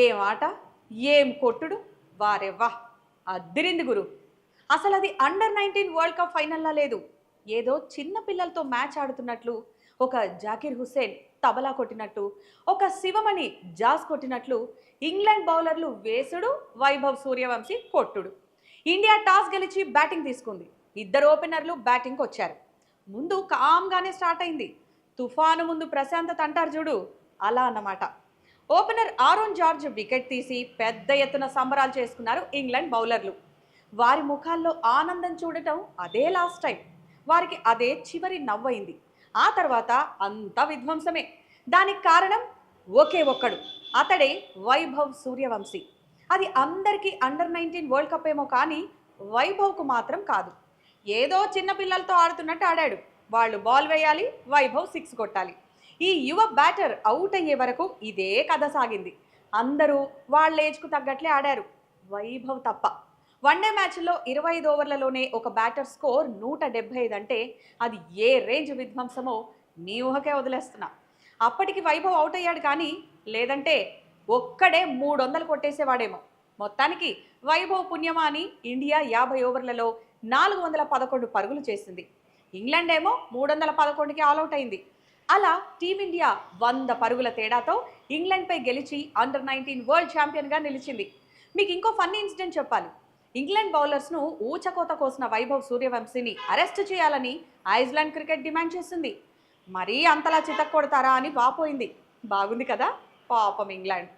ఏం ఆట, ఏం కొట్టుడు, వారెవ్వా అద్దిరింది గురు. అసలు అది అండర్ 19 వరల్డ్ కప్ ఫైనల్లా లేదు. ఏదో చిన్న పిల్లలతో మ్యాచ్ ఆడుతున్నట్లు, ఒక జాకిర్ హుస్సేన్ తబలా కొట్టినట్టు, ఒక శివమణి జాస్ కొట్టినట్లు ఇంగ్లాండ్ బౌలర్లు వేసుడు, వైభవ్ సూర్యవంశీ కొట్టుడు. ఇండియా టాస్ గెలిచి బ్యాటింగ్ తీసుకుంది. ఇద్దరు ఓపెనర్లు బ్యాటింగ్కి వచ్చారు. ముందు కామ్గానే స్టార్ట్ అయింది. తుఫాను ముందు ప్రశాంతత అంటారు చూడు, అలా అన్నమాట. ఓపెనర్ ఆరోన్ జార్జ్ వికెట్ తీసి పెద్ద ఎత్తున సంబరాలు చేసుకున్నారు ఇంగ్లాండ్ బౌలర్లు. వారి ముఖాల్లో ఆనందం చూడటం అదే లాస్ట్ టైం. వారికి అదే చివరి నవ్వయింది. ఆ తర్వాత అంతా విధ్వంసమే. దానికి కారణం ఒకే ఒక్కడు, అతడే వైభవ్ సూర్యవంశీ. అది అందరికీ అండర్ 19 వరల్డ్ కప్ ఏమో కానీ వైభవ్కు మాత్రం కాదు. ఏదో చిన్న పిల్లలతో ఆడుతున్నట్టు ఆడాడు. వాళ్ళు బాల్ వేయాలి, వైభవ్ 6 కొట్టాలి. ఈ యువ బ్యాటర్ అవుట్ అయ్యే వరకు ఇదే కథ సాగింది. అందరూ వాళ్ళ ఏజ్కు తగ్గట్లే ఆడారు, వైభవ్ తప్ప. వన్డే మ్యాచ్లో 25 ఓవర్లలోనే ఒక బ్యాటర్ స్కోర్ 175 అంటే అది ఏ రేంజ్ విధ్వంసమో మీ ఊహకే వదిలేస్తున్నా. అప్పటికి వైభవ్ అవుట్ అయ్యాడు కానీ, లేదంటే ఒక్కడే 300 కొట్టేసేవాడేమో. మొత్తానికి వైభవ్ పుణ్యమా అని ఇండియా 50 ఓవర్లలో 411 పరుగులు చేసింది. ఇంగ్లాండ్ ఏమో 311కి ఆల్అవుట్ అయింది. అలా టీమిండియా 100 పరుగుల తేడాతో ఇంగ్లాండ్పై గెలిచి అండర్ 19 వరల్డ్ ఛాంపియన్గా నిలిచింది. మీకు ఇంకో ఫన్నీ ఇన్సిడెంట్ చెప్పాలి. ఇంగ్లాండ్ బౌలర్స్ను ఊచకోత కోసిన వైభవ్ సూర్యవంశీని అరెస్ట్ చేయాలని ఐస్లాండ్ క్రికెట్ డిమాండ్ చేసింది. మరీ అంతలా చితక్కొడతారా అని వాపోయింది. బాగుంది కదా పాపం ఇంగ్లాండ్.